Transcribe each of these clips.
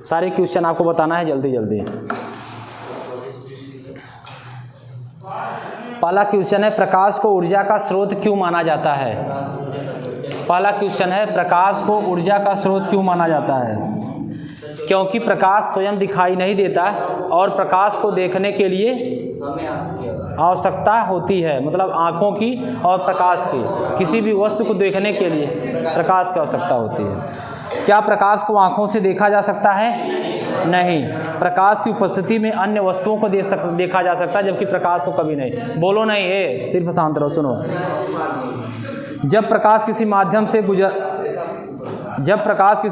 सारे क्वेश्चन आपको बताना है जल्दी जल्दी। पहला क्वेश्चन है प्रकाश को ऊर्जा का स्रोत क्यों माना जाता है। पहला क्वेश्चन है प्रकाश को ऊर्जा का स्रोत क्यों माना जाता है। क्योंकि प्रकाश स्वयं दिखाई नहीं देता और प्रकाश को देखने के लिए आवश्यकता होती है, मतलब आँखों की और प्रकाश की, किसी भी वस्तु को देखने के लिए प्रकाश की आवश्यकता होती है। क्या प्रकाश को आँखों से देखा जा सकता है? नहीं। प्रकाश की उपस्थिति में अन्य वस्तुओं को देखा जा सकता है, जबकि प्रकाश को कभी नहीं। बोलो नहीं है, सिर्फ शांत रहो, सुनो। जब प्रकाश किसी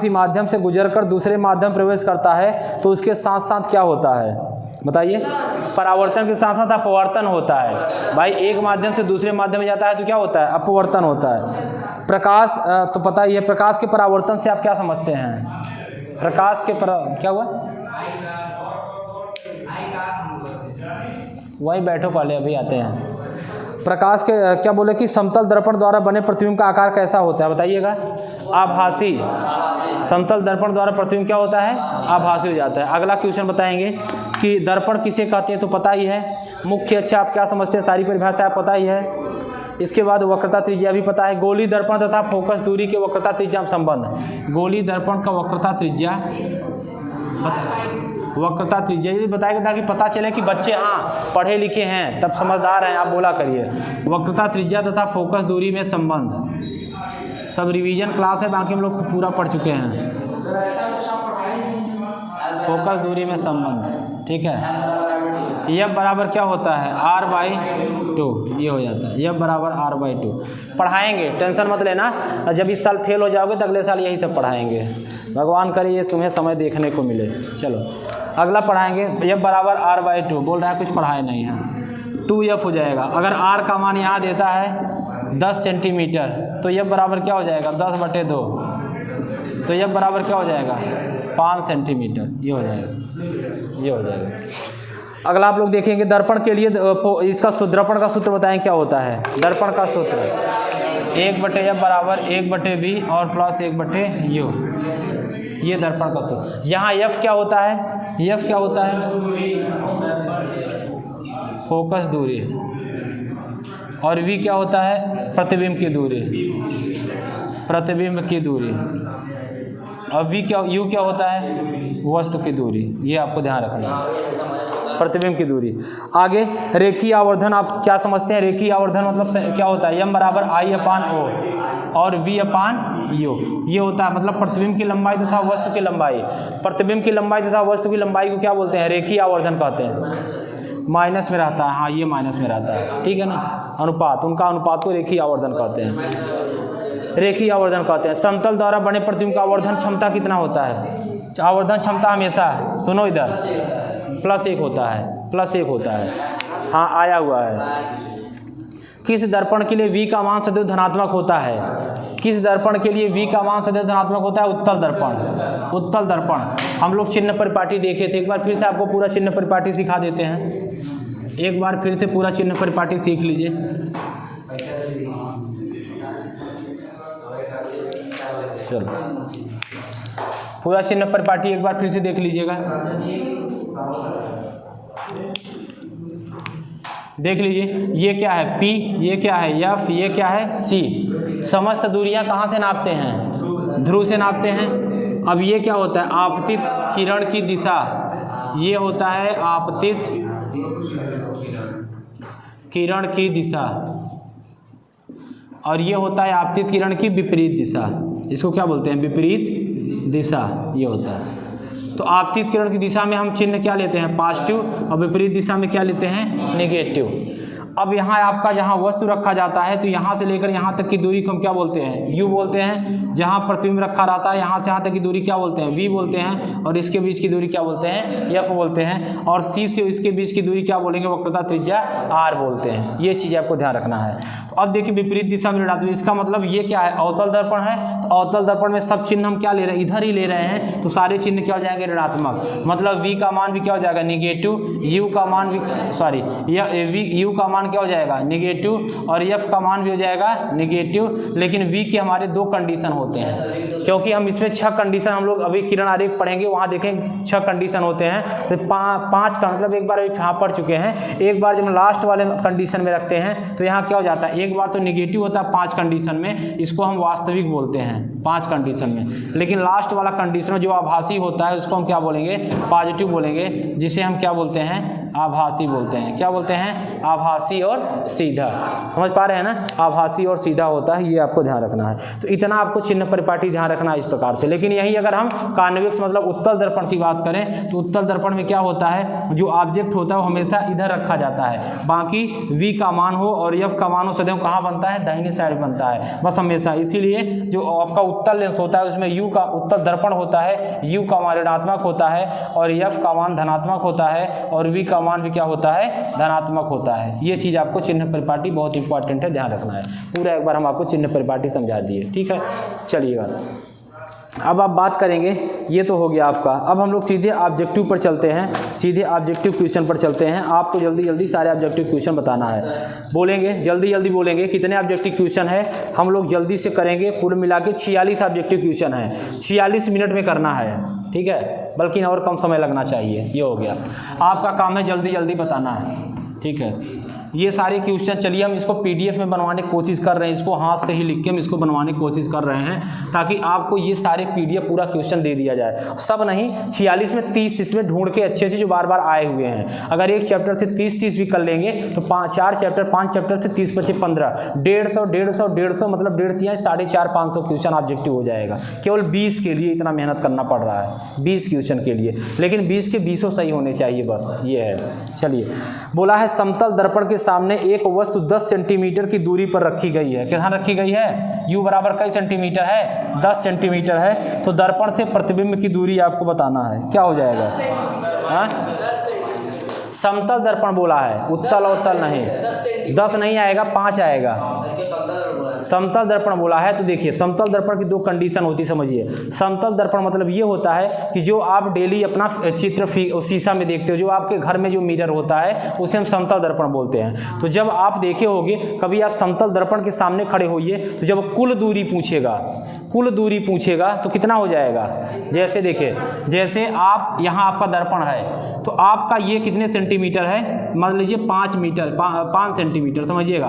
माध्यम से गुजरकर दूसरे माध्यम प्रवेश करता है तो उसके साथ साथ क्या होता है बताइए। परावर्तन के साथ साथ अपवर्तन होता है। भाई एक माध्यम से दूसरे माध्यम में जाता है तो क्या होता है? अपवर्तन होता है। प्रकाश तो पता ही है। प्रकाश के परावर्तन से आप क्या समझते हैं? प्रकाश के क्या हुआ? वहीं बैठो, पहले अभी आते हैं। प्रकाश के क्या बोले कि समतल दर्पण द्वारा बने प्रतिबिंब का आकार कैसा होता है बताइएगा। आभासी। समतल दर्पण द्वारा प्रतिबिंब क्या होता है? आभासी हो जाता है। अगला क्वेश्चन बताएंगे कि दर्पण किसे कहते हैं, तो पता ही है। मुख्य अक्ष आप क्या समझते हैं? सारी परिभाषा आप पता ही है। इसके बाद वक्रता त्रिज्या भी पता है। गोली दर्पण तथा फोकस दूरी के वक्रता त्रिज्या में संबंध। गोली दर्पण का वक्रता त्रिज्या ये बताएगा ताकि पता चले कि बच्चे हाँ पढ़े लिखे हैं, तब समझदार हैं, आप बोला करिए। वक्रता त्रिज्या तथा फोकस दूरी में संबंध सब रिवीजन क्लास है, बाकी हम लोग पूरा पढ़ चुके हैं। फोकस दूरी में संबंध, ठीक है। यह बराबर क्या होता है? r/2, ये हो जाता है। यह बराबर r/2 पढ़ाएंगे, टेंशन मत लेना। जब इस साल फेल हो जाओगे तो अगले साल यही सब पढ़ाएंगे। भगवान करे ये तुम्हें समय देखने को मिले। चलो अगला पढ़ाएंगे। यह बराबर r/2 बोल रहा है, कुछ पढ़ाए नहीं है। 2f हो जाएगा। अगर r का मान यहाँ देता है 10 सेंटीमीटर तो यह बराबर क्या हो जाएगा? 10/2। तो यह बराबर क्या हो जाएगा? 5 सेंटीमीटर। ये हो जाएगा। अगला आप लोग देखेंगे दर्पण के लिए इसका दर्पण का सूत्र बताएं क्या होता है। दर्पण का सूत्र 1/f बराबर 1/v और प्लस 1/u। ये दर्पण का सूत्र। यहाँ f क्या होता है? f क्या होता है? फोकस दूरी। और v क्या होता है? प्रतिबिंब की दूरी। प्रतिबिंब की दूरी। और u क्या होता है? वस्तु की दूरी। ये आपको ध्यान रखना है, प्रतिबिंब की दूरी। आगे रेखीय आवर्धन आप क्या समझते हैं? रेखीय आवर्धन मतलब क्या होता है? m बराबर I/O और v/u। ये होता है मतलब प्रतिबिंब की लंबाई तथा वस्तु की लंबाई। प्रतिबिंब की लंबाई तथा वस्तु की लंबाई को क्या बोलते हैं? रेखीय आवर्धन कहते हैं। माइनस में रहता है, हाँ ये माइनस में रहता है, ठीक है ना। अनुपात, उनका अनुपात को रेखीय आवर्धन कहते हैं। रेखीय आवर्धन कहते हैं। समतल द्वारा बने प्रतिबिंब का आवर्धन क्षमता कितना होता है? आवर्धन क्षमता हमेशा, सुनो इधर, +1 होता है। +1 होता है, हाँ आया हुआ है। किस दर्पण के लिए v का मान सदैव धनात्मक होता है? किस दर्पण के लिए v का मान सदैव धनात्मक होता है? उत्तल दर्पण। उत्तल दर्पण हम लोग चिन्ह परिपाटी देखे थे। एक बार फिर से आपको पूरा चिन्ह परिपाटी सिखा देते हैं। एक बार फिर से पूरा चिन्ह परिपाटी सीख लीजिए। चलो पूरा चिन्ह परिपाटी एक बार फिर से देख लीजिएगा। देख लीजिए, ये क्या है? P, ये क्या है? F, ये क्या है? C। समस्त दूरियां कहाँ से नापते हैं? ध्रुव से नापते हैं। अब ये क्या होता है? आपतित किरण की दिशा। ये होता है आपतित किरण की दिशा और ये होता है आपतित किरण की विपरीत दिशा। इसको क्या बोलते हैं? विपरीत दिशा। ये होता है। तो आपतित किरण की दिशा में हम चिन्ह क्या लेते हैं? पॉजिटिव। और विपरीत दिशा में क्या लेते हैं? नेगेटिव। अब यहाँ आपका जहाँ वस्तु रखा जाता है तो यहाँ से लेकर यहाँ तक की दूरी को हम क्या बोलते हैं? u बोलते हैं। जहाँ प्रतिबिंब रखा रहता है यहाँ से यहाँ तक की दूरी क्या बोलते हैं? v बोलते हैं। और इसके बीच की दूरी क्या बोलते हैं? f बोलते हैं। और c से इसके बीच की दूरी क्या बोलेंगे? वक्रता त्रिज्या r बोलते हैं। ये चीज़ आपको ध्यान रखना है। अब देखिए विपरीत दिशा में ऋणात्मक, इसका मतलब ये क्या है, अवतल दर्पण है, तो अवतल दर्पण में सब चिन्ह हम क्या ले रहे हैं, इधर ही ले रहे हैं, तो सारे चिन्ह क्या हो जाएंगे, ऋणात्मक। मतलब v का मान भी क्या हो जाएगा, निगेटिव, u का मान भी सॉरी u का मान क्या हो जाएगा, निगेटिव, और f का मान भी हो जाएगा निगेटिव। लेकिन v के हमारे 2 कंडीशन होते हैं, क्योंकि हम इसमें 6 कंडीशन हम लोग अभी किरण आरेख पढ़ेंगे, वहाँ देखें 6 कंडीशन होते हैं। तो 5 का मतलब एक बार यहाँ पढ़ चुके हैं। एक बार जब लास्ट वाले कंडीशन में रखते हैं तो यहाँ क्या हो जाता है, एक बार तो निगेटिव होता है 5 कंडीशन में, इसको हम वास्तविक बोलते हैं 5 कंडीशन में। लेकिन लास्ट वाला कंडीशन जो आभासी होता है उसको हम क्या बोलेंगे, पॉजिटिव बोलेंगे, जिसे हम क्या बोलते हैं, आभासी बोलते हैं। क्या बोलते हैं, आभासी और सीधा। समझ पा रहे हैं ना, आभासी और सीधा होता है, ये आपको ध्यान रखना है। तो इतना आपको चिन्ह परिपाटी ध्यान रखना है इस प्रकार से। लेकिन यही अगर हम कॉन्वेक्स मतलब उत्तल दर्पण की बात करें तो उत्तल दर्पण में क्या होता है, जो ऑब्जेक्ट होता है वो हमेशा इधर रखा जाता है, बाकी v का मान हो और f का मान हो सदैव कहाँ बनता है, दाहिने साइड बनता है बस हमेशा। इसीलिए जो आपका उत्तल लेंस होता है उसमें u का, उत्तल दर्पण होता है, u का मान ऋणात्मक होता है और f का मान धनात्मक होता है और v का मान भी क्या होता है, धनात्मक होता है। ये चीज़ आपको चिन्ह परिपाटी बहुत इंपॉर्टेंट है, ध्यान रखना है। पूरा एक बार हम आपको चिन्ह परिपाटी समझा दिए, ठीक है। चलिएगा अब आप बात करेंगे, ये तो हो गया आपका। अब हम लोग सीधे ऑब्जेक्टिव पर चलते हैं, सीधे ऑब्जेक्टिव क्वेश्चन पर चलते हैं। आपको जल्दी जल्दी सारे ऑब्जेक्टिव क्वेश्चन बताना है, बोलेंगे जल्दी जल्दी बोलेंगे कितने ऑब्जेक्टिव क्वेश्चन है, हम लोग जल्दी से करेंगे। कुल मिला के 46 ऑब्जेक्टिव क्वेश्चन है, 46 मिनट में करना है, ठीक है, बल्कि और कम समय लगना चाहिए। ये हो गया, आपका काम है जल्दी जल्दी बताना है, ठीक है। ये सारे क्वेश्चन चलिए हम इसको पीडीएफ में बनवाने की कोशिश कर रहे हैं, इसको हाथ से ही लिख के हम इसको बनवाने की कोशिश कर रहे हैं, ताकि आपको ये सारे पीडीएफ पूरा क्वेश्चन दे दिया जाए। सब नहीं, 46 में 30 इसमें ढूंढ के अच्छे से जो बार बार आए हुए हैं। अगर एक चैप्टर से 30 भी कर लेंगे तो 4 चैप्टर 5 चैप्टर से 30 बचे 15, 150 मतलब 1.5 450 500 क्वेश्चन ऑब्जेक्टिव हो जाएगा। केवल 20 के लिए इतना मेहनत करना पड़ रहा है, 20 क्वेश्चन के लिए, लेकिन 20 के 20 सही होने चाहिए, बस ये है। चलिए, बोला है समतल दर्पण के सामने एक वस्तु 10 सेंटीमीटर की दूरी पर रखी गई है। कितना रखी गई है, u बराबर कई सेंटीमीटर है, 10 सेंटीमीटर है। तो दर्पण से प्रतिबिंब की दूरी आपको बताना है, क्या हो जाएगा, हाँ? समतल दर्पण बोला है, उत्तल अवतल नहीं, 10 नहीं आएगा, 5 आएगा। समतल दर्पण बोला है तो देखिए, समतल दर्पण की 2 कंडीशन होती, समझिए। समतल दर्पण मतलब ये होता है कि जो आप डेली अपना चित्र शीशा में देखते हो, जो आपके घर में जो मिरर होता है उसे हम समतल दर्पण बोलते हैं। तो जब आप देखे होंगे कभी आप समतल दर्पण के सामने खड़े होइए, तो जब कुल दूरी पूछेगा तो कितना हो जाएगा, जैसे देखिए, जैसे आप यहाँ आपका दर्पण है तो आपका ये कितने सेंटीमीटर है, मान लीजिए 5 सेंटीमीटर, समझिएगा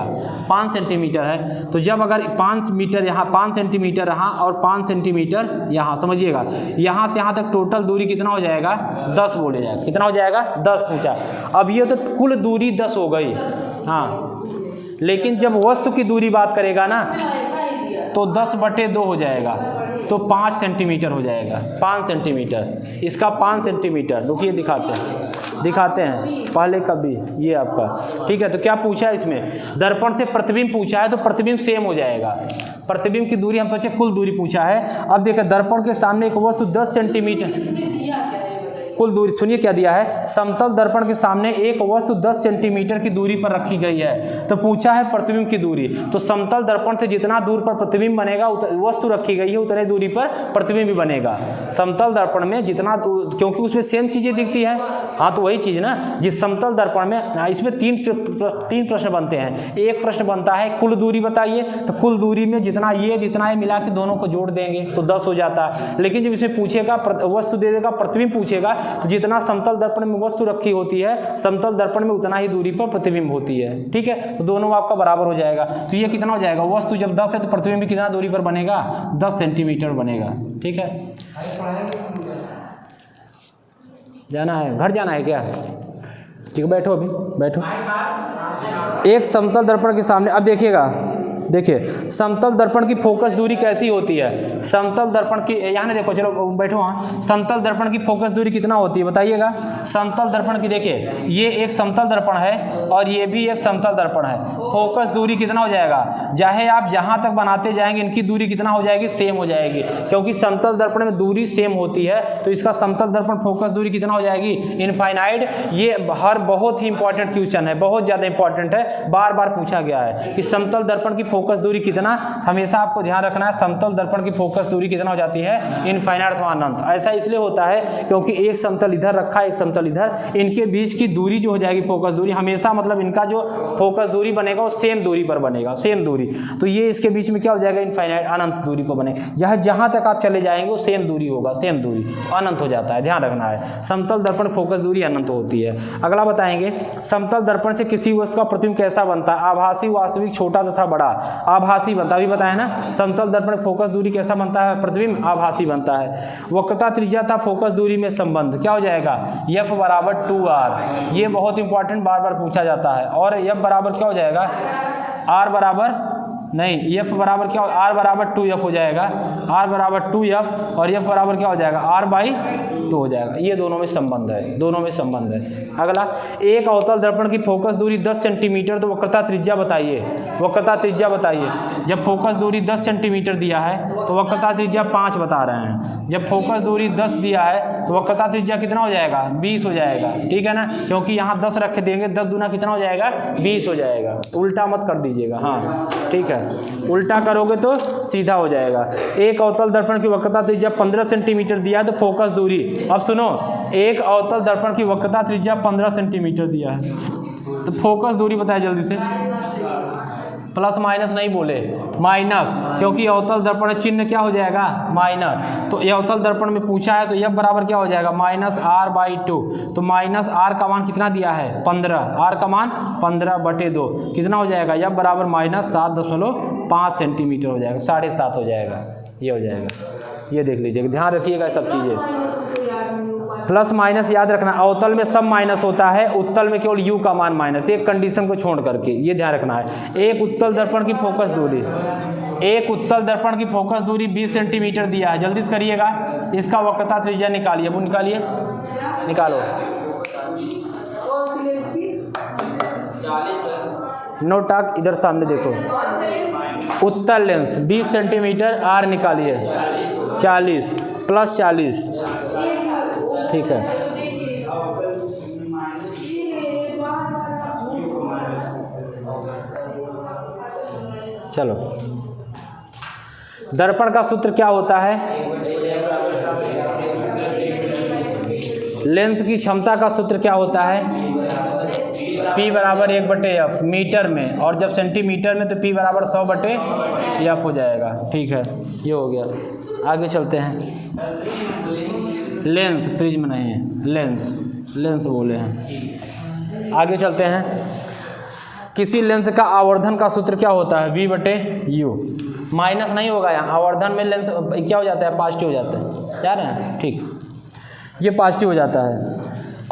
5 सेंटीमीटर है। तो जब अगर 5 मीटर यहाँ, 5 सेंटीमीटर यहाँ और 5 सेंटीमीटर यहाँ, समझिएगा यहाँ से यहाँ तक टोटल दूरी कितना हो जाएगा, 10 बोले जाएगा। कितना हो जाएगा, 10 पूछा। अब ये तो कुल दूरी 10 हो गई, हाँ, लेकिन जब वस्तु की दूरी बात करेगा ना तो 10/2 हो जाएगा, तो 5 सेंटीमीटर हो जाएगा, 5 सेंटीमीटर। इसका 5 सेंटीमीटर, रुकिए दिखाते हैं पहले कभी ये आपका, ठीक है। तो क्या पूछा है इसमें, दर्पण से प्रतिबिंब पूछा है, तो प्रतिबिंब सेम हो जाएगा। प्रतिबिंब की दूरी हम सोचे कुल दूरी पूछा है। अब देखिए दर्पण के सामने एक वस्तु 10 सेंटीमीटर कुल दूरी, सुनिए क्या दिया है, समतल दर्पण के सामने एक वस्तु 10 सेंटीमीटर की दूरी पर रखी गई है, तो पूछा है प्रतिबिंब की दूरी। तो समतल दर्पण से जितना दूर पर प्रतिबिंब बनेगा, वस्तु रखी गई है उतने दूरी पर प्रतिबिंब भी बनेगा। समतल दर्पण में जितना, क्योंकि उसमें सेम चीज़ें दिखती है, हाँ, तो वही चीज़ ना, जिस समतल दर्पण में, इसमें 3 प्रश्न बनते हैं। एक प्रश्न बनता है कुल दूरी बताइए, तो कुल दूरी में जितना ये मिला के दोनों को जोड़ देंगे तो 10 हो जाता है। लेकिन जब इसे पूछेगा, वस्तु दे देगा, प्रतिबिंब पूछेगा, तो जितना समतल दर्पण में वस्तु रखी होती है, समतल दर्पण में उतना ही दूरी पर प्रतिबिंब होती है, ठीक है। तो दोनों आपका बराबर हो जाएगा। तो ये कितना हो जाएगा, वस्तु जब 10 है तो प्रतिबिंब भी कितना दूरी पर बनेगा, 10 सेंटीमीटर बनेगा, ठीक है। जाना है, घर जाना है क्या, ठीक है, बैठो अभी बैठो। एक समतल दर्पण के सामने, अब देखिएगा देखिए समतल दर्पण की फोकस दूरी कैसी होती है, समतल दर्पण की, यहाँ देखो, चलो बैठो, हाँ, समतल दर्पण की फोकस दूरी कितना होती है बताइएगा। समतल दर्पण की, देखिए ये एक समतल दर्पण है और ये भी एक समतल दर्पण है, फोकस दूरी कितना हो जाएगा, चाहे आप जहाँ तक बनाते जाएंगे इनकी दूरी कितना हो जाएगी, सेम हो जाएगी, क्योंकि समतल दर्पण में दूरी सेम होती है, तो इसका समतल दर्पण फोकस दूरी कितना हो जाएगी, इनफाइनाइट। ये हर बहुत ही इंपॉर्टेंट क्वेश्चन है, बहुत ज़्यादा इंपॉर्टेंट है, बार बार पूछा गया है कि समतल दर्पण की फोकस दूरी कितना, हमेशा आपको ध्यान रखना है समतल दर्पण की फोकस दूरी कितना हो जाती है, इनफाइनाइट अथवा अनंत। ऐसा इसलिए होता है क्योंकि एक समतल इधर रखा, एक समतल इधर, इनके बीच की दूरी जो हो जाएगी फोकस दूरी, हमेशा मतलब इनका जो फोकस दूरी बनेगा वो सेम दूरी पर बनेगा, सेम दूरी, तो ये इसके बीच में क्या हो जाएगा, इनफाइनाइट अनंत दूरी पर बनेगा। यह जहाँ तक आप चले जाएंगे वो सेम दूरी होगा, सेम दूरी, अनंत हो जाता है, ध्यान रखना है। समतल दर्पण फोकस दूरी अनंत होती है। अगला बताएंगे, समतल दर्पण से किसी वस्तु का प्रतिबिंब कैसा बनता है, आभासी, वास्तविक, छोटा तथा बड़ा। आभासी बनता है, अभी बताया ना, समतल दर्पण फोकस दूरी कैसा बनता है, प्रतिबिंब आभासी बनता है। वक्रता, त्रिज्या तथा फोकस दूरी में संबंध क्या हो जाएगा, F बराबर 2R, ये बहुत इंपॉर्टेंट, बार बार पूछा जाता है। और F बराबर क्या हो जाएगा, R बराबर नहीं, F बराबर क्या, R बराबर 2F हो जाएगा, R बराबर 2F और F बराबर क्या हो जाएगा, R/2 हो जाएगा। ये दोनों में संबंध है, दोनों में संबंध है। अगला, एक अवतल दर्पण की फोकस दूरी 10 सेंटीमीटर, तो वक्रता त्रिज्या बताइए, वक्रता त्रिज्या बताइए। जब फोकस दूरी 10 सेंटीमीटर दिया है तो वक्रता त्रिज्या 5 बता रहे हैं। जब फोकस दूरी 10 दिया है तो वक्रता त्रिज्या कितना हो जाएगा, 20 हो जाएगा, ठीक है ना, क्योंकि यहाँ 10 रख देंगे, 10 दूना कितना हो जाएगा, 20 हो जाएगा। उल्टा मत कर दीजिएगा, हाँ ठीक है, उल्टा करोगे तो सीधा हो जाएगा। एक अवतल दर्पण की वक्रता त्रिज्या 15 सेंटीमीटर दिया है, तो फोकस दूरी, अब सुनो, एक अवतल दर्पण की वक्रता त्रिज्या 15 सेंटीमीटर दिया है, तो फोकस दूरी बताया जल्दी से, प्लस माइनस नहीं बोले, माइनस, क्योंकि अवतल दर्पण चिन्ह क्या हो जाएगा, माइनस, तो ये अवतल दर्पण में पूछा है तो F बराबर क्या हो जाएगा, -R/2, तो माइनस R का मान कितना दिया है, 15, R का मान 15/2 कितना हो जाएगा, F बराबर -7.5 सेंटीमीटर हो जाएगा, 7.5 हो जाएगा, ये हो जाएगा। ये देख लीजिएगा, ध्यान रखिएगा सब चीज़ें, प्लस माइनस याद रखना, अवतल में सब माइनस होता है, उत्तल में केवल U का मान माइनस, एक कंडीशन को छोड़ करके, ये ध्यान रखना है। एक उत्तल दर्पण की फोकस दूरी, एक उत्तल दर्पण की फोकस दूरी 20 सेंटीमीटर दिया है, जल्दी से करिएगा, इसका वक्रता त्रिज्या निकालिए, वो निकालिए, निकालो, नो टाक, इधर सामने देखो, उत्तल लेंस 20 सेंटीमीटर, R निकालिए 40 प्लस 40, ठीक है, चलो, दर्पण का सूत्र क्या होता है, लेंस की क्षमता का सूत्र क्या होता है, P बराबर 1/F मीटर में, और जब सेंटीमीटर में तो P बराबर 100/F हो जाएगा, ठीक है, ये हो गया। आगे चलते हैं, लेंस, प्रिज्म नहीं है, लेंस, लेंस बोले हैं। आगे चलते हैं, किसी लेंस का आवर्धन का सूत्र क्या होता है, V/U, माइनस नहीं होगा यहाँ, आवर्धन में लेंस क्या हो जाता है, पॉजिटिव हो जाता है, जा रहे हैं, ठीक, ये पॉजिटिव हो जाता है।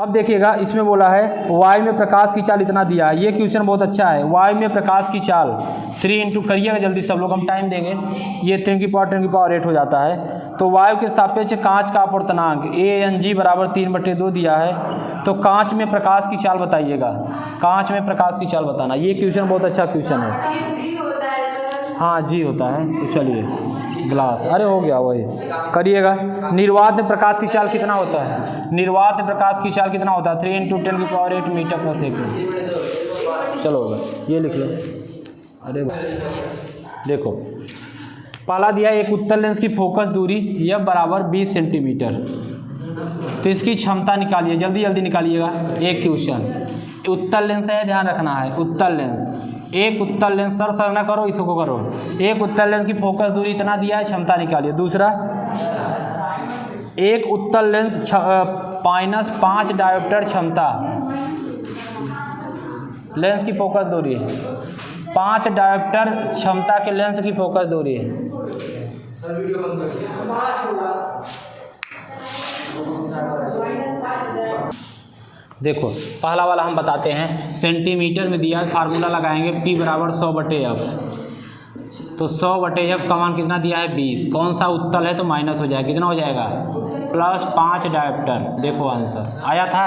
अब देखिएगा, इसमें बोला है वायु में प्रकाश की चाल इतना दिया है, ये क्वेश्चन बहुत अच्छा है, वायु में प्रकाश की चाल 3 इंटू करिएगा जल्दी, सब लोग हम टाइम देंगे, ये 10 की पावर 8 हो जाता है। तो वायु के सापेक्ष कांच का अपवर्तनांक ANG बराबर 3/2 दिया है, तो कांच में प्रकाश की चाल बताइएगा, कांच में प्रकाश की चाल बताना, ये क्वेश्चन बहुत अच्छा क्वेश्चन है, हाँ जी होता है, तो चलिए, ग्लास, अरे हो गया, वही करिएगा। निर्वात में प्रकाश की चाल कितना होता है, निर्वात में प्रकाश की चाल कितना होता है, 3 इंटू 10 की पावर 8 मीटर पर सेकेंड, चलो ये लिख लो। अरे देखो, पहला दिया एक उत्तल लेंस की फोकस दूरी F बराबर 20 सेंटीमीटर, तो इसकी क्षमता निकालिए, जल्दी जल्दी निकालिएगा, एक क्वेश्चन, उत्तल लेंस है, ध्यान रखना है, उत्तल लेंस, एक उत्तल लेंस, सर ना करो, इसको करो, एक उत्तल लेंस की फोकस दूरी इतना दिया है, क्षमता निकालिए। दूसरा, एक उत्तल लेंस -5 डायोप्टर क्षमता, लेंस की फोकस दूरी 5 डायोप्टर क्षमता के लेंस की फोकस दूरी है, देखो पहला वाला हम बताते हैं, सेंटीमीटर में दिया है, फार्मूला लगाएंगे P बराबर 100/F, तो 100/f का मान कितना दिया है 20। कौन सा उत्तल है तो माइनस हो जाएगा, कितना हो जाएगा +5 डायोप्टर। देखो आंसर आया था,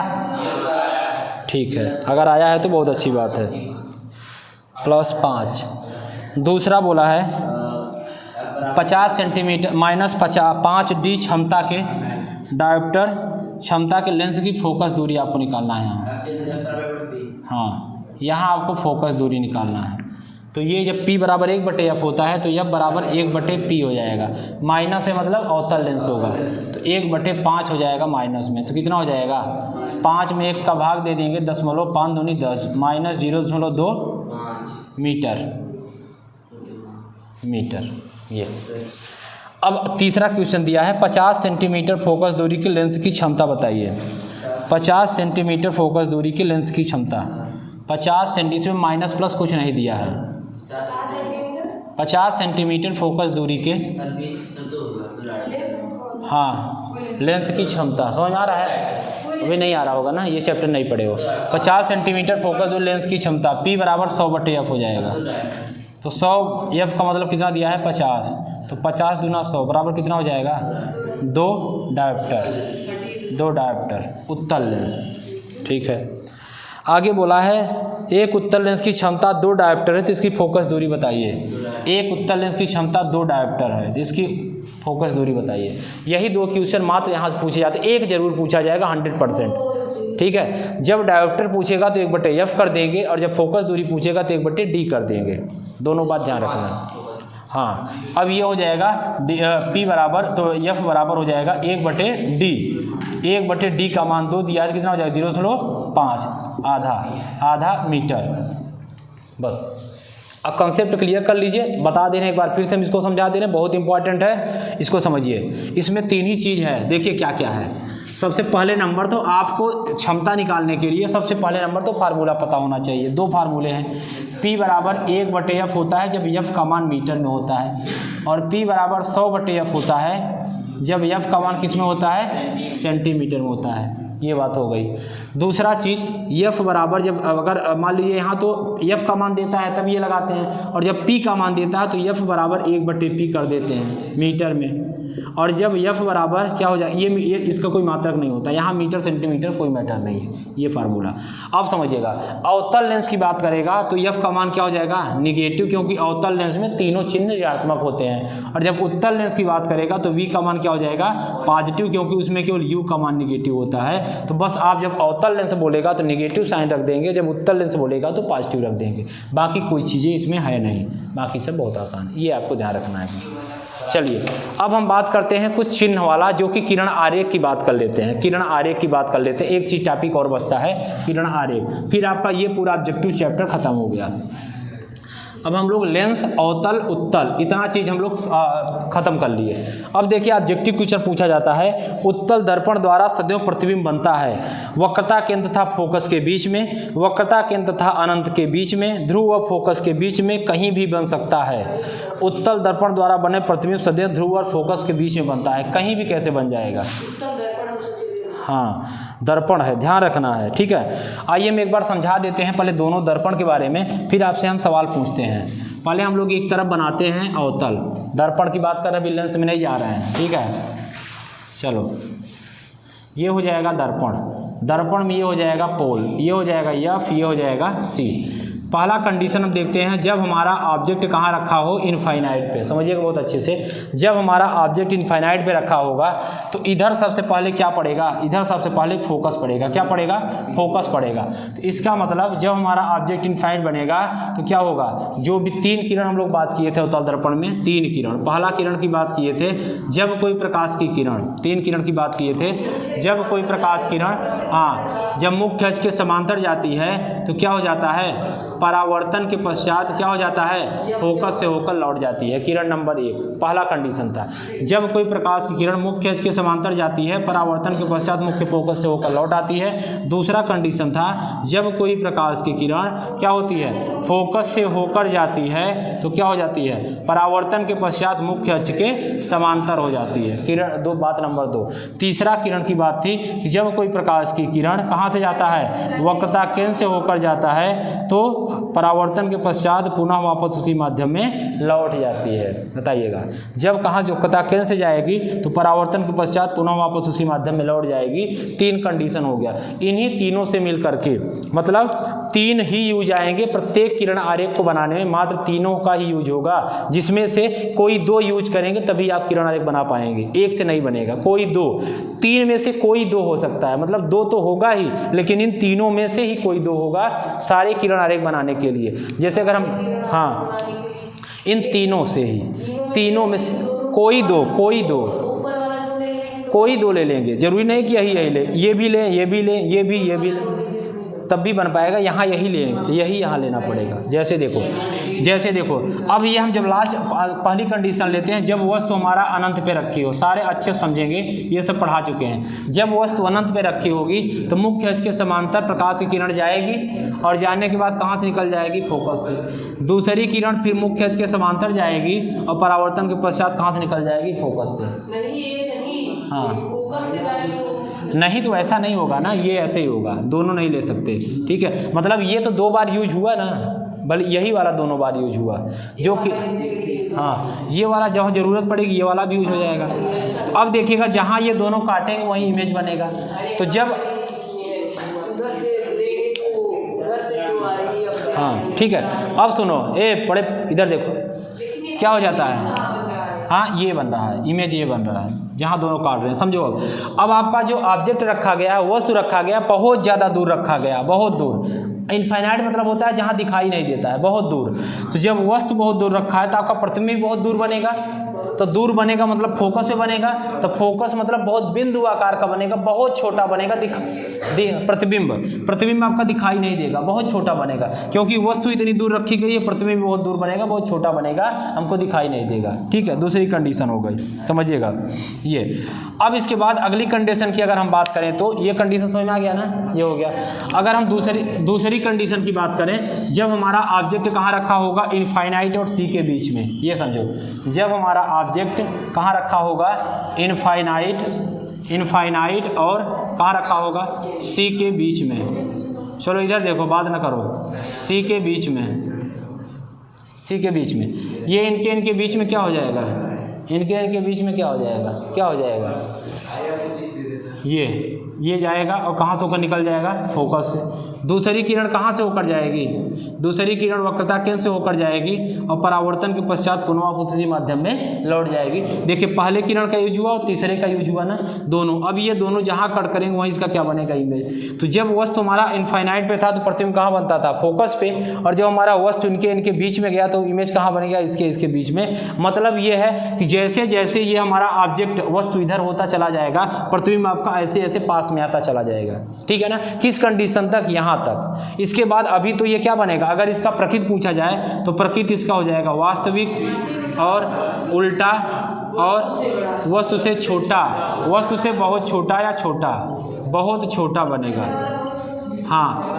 ठीक है, अगर आया है तो बहुत अच्छी बात है, +5। दूसरा बोला है 50 सेंटीमीटर -5d क्षमता के डायोप्टर क्षमता के लेंस की फोकस दूरी आपको निकालना है यहाँ। हाँ, यहाँ आपको फोकस दूरी निकालना है। तो ये जब P बराबर 1/f होता है तो F बराबर 1/P हो जाएगा। माइनस है मतलब अवतल लेंस होगा, तो 1/5 हो जाएगा माइनस में, तो कितना हो जाएगा 5 में 1 का भाग दे देंगे, 10.5 दूनी 10 -0.2 मीटर। ये अब तीसरा क्वेश्चन दिया है 50 सेंटीमीटर फोकस दूरी के लेंस की क्षमता बताइए। 50 सेंटीमीटर फोकस दूरी के लेंस की क्षमता, 50 सेंटीमीटर में माइनस प्लस कुछ नहीं दिया है। 50 सेंटीमीटर फोकस दूरी के, हाँ, लेंस की क्षमता समझ में आ रहा है? अभी नहीं आ रहा होगा ना, ये चैप्टर नहीं पढ़े हो। 50 सेंटीमीटर फोकस दूरी लेंस की क्षमता P बराबर 100/f हो जाएगा। तो 100f का मतलब कितना दिया है 50, तो 50 दूना 100 बराबर कितना हो जाएगा 2 डायोप्टर उत्तल लेंस। ठीक है, आगे बोला है एक उत्तल लेंस की क्षमता 2 डायोप्टर है तो इसकी फोकस दूरी बताइए। एक उत्तल लेंस की क्षमता 2 डायोप्टर है तो इसकी फोकस दूरी बताइए। यही 2 क्वेश्चन मात्र यहाँ से पूछे जाते, एक जरूर पूछा जाएगा 100%। ठीक है, जब डायोप्टर पूछेगा तो 1/f कर देंगे और जब फोकस दूरी पूछेगा तो 1/d कर देंगे, दोनों बात ध्यान रखना। हाँ, अब ये हो जाएगा P बराबर, तो F बराबर हो जाएगा 1/d। 1/d का मान 2 दिया है, कितना हो जाएगा 0.5, आधा मीटर। बस अब कंसेप्ट क्लियर कर लीजिए, बता दे रहे हैं एक बार फिर से हम इसको समझा दे रहे हैं, बहुत इंपॉर्टेंट है, इसको समझिए। इसमें 3 ही चीज़ है, देखिए क्या क्या है। सबसे पहले नंबर तो आपको क्षमता निकालने के लिए सबसे पहले नंबर तो फार्मूला पता होना चाहिए। 2 फार्मूले हैं, P बराबर 1/f होता है जब F का मान मीटर में होता है, और P बराबर 100/f होता है जब F का मान किस में होता है सेंटीमीटर में होता है। ये बात हो गई। दूसरा चीज़ F बराबर जब अगर मान लीजिए यहाँ तो F का मान देता है तब ये लगाते हैं, और जब P का मान देता है तो F बराबर 1/P कर देते हैं मीटर में, और जब F बराबर क्या हो जाए ये इसका कोई मात्रक नहीं होता, यहाँ मीटर सेंटीमीटर कोई मैटर नहीं है, ये फार्मूला। अब समझिएगा, अवतल लेंस की बात करेगा तो F का मान क्या हो जाएगा निगेटिव, क्योंकि अवतल लेंस में तीनों चिन्ह ऋणात्मक होते हैं। और जब उत्तल लेंस की बात करेगा तो V का मान क्या हो जाएगा पॉजिटिव, क्योंकि उसमें केवल U का मान निगेटिव होता है। तो बस आप जब अवतल लेंस बोलेगा तो निगेटिव साइन रख देंगे, जब उत्तल लेंस बोलेगा तो पॉजिटिव रख देंगे। बाकी कोई चीज़ें इसमें है नहीं, बाकी सब बहुत आसान है, ये आपको ध्यान रखना है। चलिए अब हम बात करते हैं कुछ चिन्ह वाला, जो कि किरण आरेख की बात कर लेते हैं। किरण आरेख की बात कर लेते हैं, एक चीज टॉपिक और बचता है किरण आरेख, फिर आपका ये पूरा ऑब्जेक्टिव चैप्टर खत्म हो गया। अब हम लोग लेंस, अवतल, उत्तल, इतना चीज़ हम लोग खत्म कर लिए। अब देखिए ऑब्जेक्टिव क्वेश्चन पूछा जाता है, उत्तल दर्पण द्वारा सदैव प्रतिबिंब बनता है वक्रता केंद्र तथा फोकस के बीच में, वक्रता केंद्र तथा अनंत के बीच में, ध्रुव व फोकस के बीच में, कहीं भी बन सकता है। उत्तल दर्पण द्वारा बने प्रतिबिंब सदैव ध्रुव और फोकस के बीच में बनता है, कहीं भी कैसे बन जाएगा। हाँ, दर्पण है, ध्यान रखना है। ठीक है, आइए हम एक बार समझा देते हैं पहले दोनों दर्पण के बारे में, फिर आपसे हम सवाल पूछते हैं। पहले हम लोग एक तरफ बनाते हैं अवतल, दर्पण की बात कर रहे हैं, लेंस में नहीं जा रहे हैं। ठीक है, चलो ये हो जाएगा दर्पण, दर्पण में ये हो जाएगा पोल, ये हो जाएगा F, ये हो जाएगा C। पहला कंडीशन हम देखते हैं, जब हमारा ऑब्जेक्ट कहाँ रखा हो इनफाइनाइट पे, समझिएगा बहुत अच्छे से। जब हमारा ऑब्जेक्ट इनफाइनाइट पे रखा होगा तो इधर सबसे पहले क्या पड़ेगा, इधर सबसे पहले फोकस पड़ेगा। क्या पड़ेगा, फोकस पड़ेगा। तो इसका मतलब जब हमारा ऑब्जेक्ट इनफाइनाइट बनेगा तो क्या होगा, जो भी 3 किरण हम लोग बात किए थे अवतल दर्पण में, 3 किरण, पहला किरण की बात किए थे जब कोई प्रकाश की किरण, 3 किरण की बात किए थे जब कोई प्रकाश किरण, हाँ, जब मुख्य अक्ष के समांतर जाती है तो क्या हो जाता है, परावर्तन के पश्चात क्या हो जाता है, फोकस से होकर लौट जाती है। किरण नंबर 1 पहला कंडीशन था, जब कोई प्रकाश की किरण मुख्य अक्ष के समांतर जाती है, परावर्तन के पश्चात मुख्य फोकस से होकर लौट आती है। दूसरा कंडीशन था, जब कोई प्रकाश की किरण क्या होती है, फोकस से होकर जाती है तो क्या हो जाती है, परावर्तन के पश्चात मुख्य अक्ष के समांतर हो जाती है। किरण दो, बात नंबर 2। तीसरा किरण की बात थी कि जब कोई प्रकाश की किरण कहाँ से जाता है, वक्रता केंद्र से होकर जाता है तो परावर्तन के पश्चात पुनः वापस उसी माध्यम में लौट जाती है। बताइएगा, जब कहाँ जो कथा केंद्र से जाएगी तो परावर्तन के पश्चात पुनः वापस उसी माध्यम में लौट जाएगी। 3 कंडीशन हो गया। इन्हीं तीनों से मिल करके मतलब 3 ही यूज आएंगे प्रत्येक किरण आरेख को बनाने में, मात्र तीनों का ही यूज होगा, जिसमें से कोई 2 यूज करेंगे तभी आप किरण आरेख बना पाएंगे, एक से नहीं बनेगा। कोई 2, 3 में से कोई 2 हो सकता है, मतलब 2 तो होगा ही, लेकिन इन तीनों में से ही कोई 2 होगा सारे किरण आरेख बनाने के लिए। जैसे अगर हम इन तीनों से ही, तीनों में से कोई 2 ले लेंगे, जरूरी नहीं कि यही ले, ये भी ले, ये भी ले, ये भी ले, तब भी बन पाएगा। यहाँ यही यहाँ लेना पड़ेगा। जैसे देखो अब ये हम जब लास्ट पहली कंडीशन लेते हैं, जब वस्तु हमारा अनंत पे रखी हो, सारे अच्छे समझेंगे, ये सब पढ़ा चुके हैं। जब वस्तु अनंत पे रखी होगी तो मुख्य अक्ष के समांतर प्रकाश की किरण जाएगी और जाने के बाद कहाँ से निकल जाएगी? फोकस से। दूसरी किरण फिर मुख्य अक्ष के समांतर जाएगी और परावर्तन के पश्चात कहाँ से निकल जाएगी? फोकस से। नहीं तो ऐसा नहीं होगा ना, ये ऐसे ही होगा, दोनों नहीं ले सकते। ठीक है, मतलब ये तो 2 बार यूज हुआ ना, बल्कि यही वाला दोनों बार यूज हुआ, जो कि ये वाला जहाँ ज़रूरत पड़ेगी ये वाला भी यूज हो जाएगा। तो अब देखिएगा, जहाँ ये दोनों काटेंगे वहीं इमेज बनेगा। तो जब ठीक है, अब सुनो, पढ़े इधर देखो क्या हो जाता है। ये बन रहा है, इमेज ये बन रहा है, जहाँ दोनों काट रहे हैं, समझो। अब आपका जो ऑब्जेक्ट रखा गया है, वस्तु रखा गया, बहुत ज़्यादा दूर रखा गया, बहुत दूर। इनफाइनाइट मतलब होता है जहाँ दिखाई नहीं देता है, बहुत दूर। तो जब वस्तु बहुत दूर रखा है तो आपका प्रतिबिंब बहुत दूर बनेगा। तो दूर बनेगा मतलब फोकस पे बनेगा, तो फोकस मतलब बहुत बिंदु आकार का बनेगा, बहुत छोटा बनेगा। प्रतिबिंब आपका दिखाई नहीं देगा, बहुत छोटा बनेगा, क्योंकि वस्तु इतनी दूर रखी गई है, प्रतिबिंब बहुत दूर बनेगा, बहुत छोटा बनेगा, हमको दिखाई नहीं देगा। ठीक है, दूसरी कंडीशन हो गई, समझिएगा ये। अब इसके बाद अगली कंडीशन की अगर हम बात करें तो ये कंडीशन समझ में आ गया ना, ये हो गया। अगर हम दूसरी कंडीशन की बात करें, जब हमारा ऑब्जेक्ट कहाँ रखा होगा? इनफाइनाइट और सी के बीच में। ये समझो, जब हमारा ऑब्जेक्ट कहाँ रखा होगा? इनफाइनाइट और कहाँ रखा होगा? सी के बीच में। चलो इधर देखो, बात ना करो, सी के बीच में, सी के बीच में। ये इनके बीच में क्या हो जाएगा? इनके बीच में क्या हो जाएगा? क्या हो जाएगा? ये जाएगा और कहाँ से होकर निकल जाएगा? फोकस से। दूसरी किरण कहाँ से होकर जाएगी? दूसरी किरण वक्रता केंद्र से होकर जाएगी और परावर्तन के पश्चात पुनः उसी माध्यम में लौट जाएगी। देखिए, पहले किरण का यूज हुआ और तीसरे का यूज हुआ ना, दोनों। अब ये दोनों जहाँ कट करेंगे वहीं इसका क्या बनेगा? इमेज। तो जब वस्तु हमारा इनफाइनाइट पे था तो प्रतिबिंब कहाँ बनता था? फोकस पे। और जब हमारा वस्तु इनके बीच में गया तो इमेज कहाँ बनेगा? इसके बीच में। मतलब ये है कि जैसे जैसे ये हमारा ऑब्जेक्ट वस्तु इधर होता चला जाएगा, प्रतिबिंब आपका ऐसे ऐसे पास में आता चला जाएगा। ठीक है ना, किस कंडीशन तक? यहाँ तक। इसके बाद अभी तो ये क्या बनेगा? अगर इसका प्रकृति पूछा जाए तो प्रकृति इसका हो जाएगा वास्तविक और उल्टा और वस्तु से छोटा, वस्तु से बहुत छोटा या छोटा, बहुत छोटा बनेगा।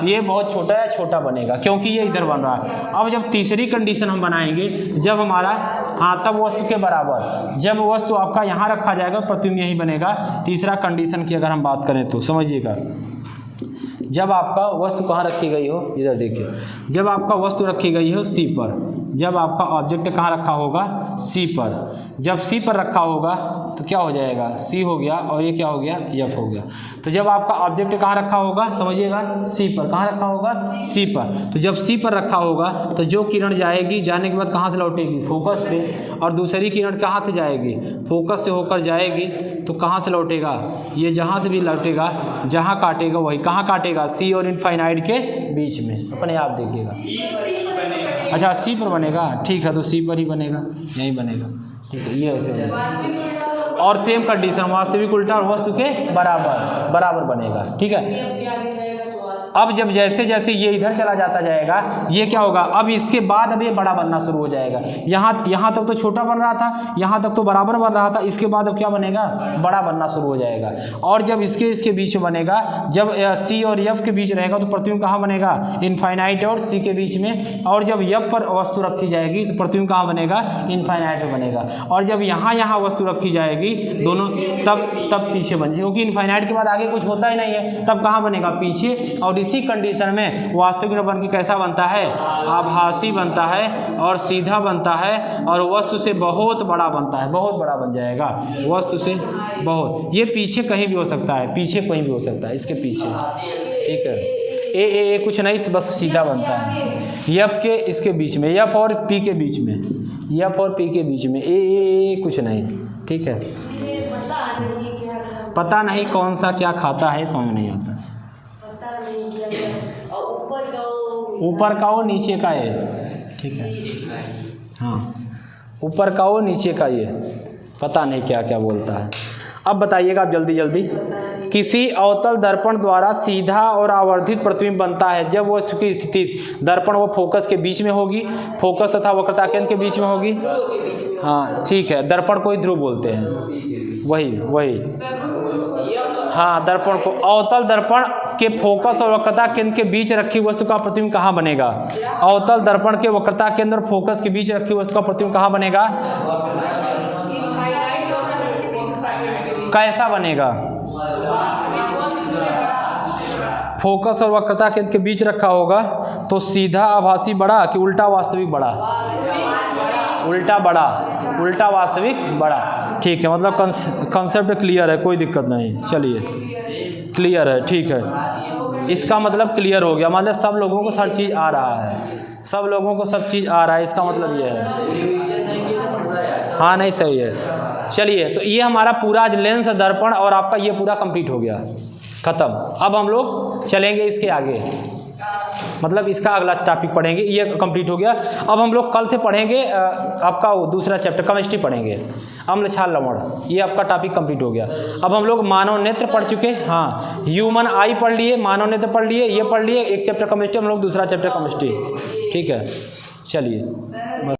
ये बहुत छोटा या छोटा बनेगा क्योंकि ये इधर बन रहा है। अब जब तीसरी कंडीशन हम बनाएंगे, जब हमारा तब वस्तु के बराबर, जब वस्तु आपका यहाँ रखा जाएगा प्रतिबिंब यही बनेगा। तीसरा कंडीशन की अगर हम बात करें तो समझिएगा, जब आपका वस्तु कहाँ रखी गई हो, इधर देखिए, जब आपका वस्तु रखी गई हो सी पर, जब आपका ऑब्जेक्ट कहाँ रखा होगा? सी पर। जब सी पर रखा होगा तो क्या हो जाएगा? सी हो गया और ये क्या हो गया? एफ हो गया। तो जब आपका ऑब्जेक्ट कहाँ रखा होगा? समझिएगा, सी पर। कहाँ रखा होगा? सी पर। तो जब सी पर रखा होगा तो जो किरण जाएगी, जाने के बाद कहाँ से लौटेगी? फोकस पे। और दूसरी किरण कहाँ से जाएगी? फोकस से होकर जाएगी तो कहाँ से लौटेगा? ये जहाँ से भी लौटेगा, जहाँ काटेगा वही। कहाँ काटेगा? सी और इनफाइनाइट के बीच में। अपने आप देखिएगा। अच्छा, सी पर बनेगा, ठीक है, तो सी पर ही बनेगा, यही बनेगा। ठीक है, ये ऐसे और सेम कंडीशन, वास्तविक उल्टा और वस्तु के बराबर बनेगा। ठीक है। अब जब जैसे जैसे ये इधर चला जाता जाएगा, ये क्या होगा? अब इसके बाद अब ये बड़ा बनना शुरू हो जाएगा। यहाँ तक तो छोटा बन रहा था, यहाँ तक तो बराबर बन रहा था, इसके बाद अब क्या बनेगा? बड़ा बनना शुरू हो जाएगा। और जब इसके बीच में बनेगा, जब सी और एफ के बीच रहेगा तो प्रतिबिंब कहाँ बनेगा? इनफाइनाइट और सी के बीच में। और जब एफ पर वस्तु रखी जाएगी तो प्रतिबिंब कहाँ बनेगा? इनफाइनाइट में बनेगा। और जब यहाँ वस्तु रखी जाएगी दोनों, तब पीछे बन जाएगी, क्योंकि इनफाइनाइट के बाद आगे कुछ होता ही नहीं है, तब कहाँ बनेगा? पीछे। और इसी कंडीशन में वास्तविक बन के कैसा बनता है, आभासी बनता है और सीधा बनता है और वस्तु से बहुत बड़ा बनता है, बहुत बड़ा बन जाएगा वस्तु से बहुत। ये पीछे कहीं भी हो सकता है, पीछे कहीं भी हो सकता है, इसके पीछे, ठीक है। ए कुछ नहीं, बस सीधा बनता है। एफ के इसके बीच में, एफ और पी के बीच में, एफ और पी के बीच में ए कुछ नहीं, ठीक है। पता नहीं कौन सा क्या खाता है, समझ नहीं आता। ऊपर का वो नीचे का ये, ठीक है। हाँ, ऊपर का वो नीचे का ये, पता नहीं क्या क्या बोलता है। अब बताइएगा आप जल्दी जल्दी। किसी अवतल दर्पण द्वारा सीधा और आवर्धित प्रतिबिंब बनता है जब वस्तु की स्थिति दर्पण व फोकस के बीच में होगी, फोकस तथा वक्रता केंद्र के बीच में होगी। हाँ ठीक है, दर्पण को ही ध्रुव बोलते हैं, वही हाँ। दर्पण को अवतल दर्पण के फोकस और वक्रता केंद्र के बीच रखी वस्तु का प्रतिबिंब कहाँ बनेगा? अवतल दर्पण के वक्रता केंद्र और फोकस के बीच रखी वस्तु का प्रतिबिंब कहाँ बनेगा? कैसा बनेगा? फोकस और वक्रता केंद्र के बीच रखा होगा तो सीधा आभासी बड़ा कि उल्टा वास्तविक बड़ा? उल्टा बड़ा, उल्टा वास्तविक बड़ा, ठीक है। मतलब कंसेप्ट क्लियर है, कोई दिक्कत नहीं, चलिए क्लियर है, ठीक है। इसका मतलब क्लियर हो गया, मतलब सब लोगों को हर चीज़ आ रहा है, सब लोगों को सब चीज़ आ रहा है, इसका मतलब ये है। हाँ नहीं सही है। चलिए तो ये हमारा पूरा लेंस दर्पण और आपका ये पूरा कंप्लीट हो गया, ख़त्म। अब हम लोग चलेंगे इसके आगे, मतलब इसका अगला टॉपिक पढ़ेंगे, ये कंप्लीट हो गया। अब हम लोग कल से पढ़ेंगे आपका वो दूसरा चैप्टर केमिस्ट्री पढ़ेंगे, अम्ल क्षार लवण, ये आपका टॉपिक कंप्लीट हो गया। अब हम लोग मानव नेत्र पढ़ चुके, हाँ ह्यूमन आई पढ़ लिए, मानव नेत्र पढ़ लिए, ये पढ़ लिए, एक चैप्टर केमिस्ट्री, हम लोग दूसरा चैप्टर केमिस्ट्री, ठीक है। चलिए।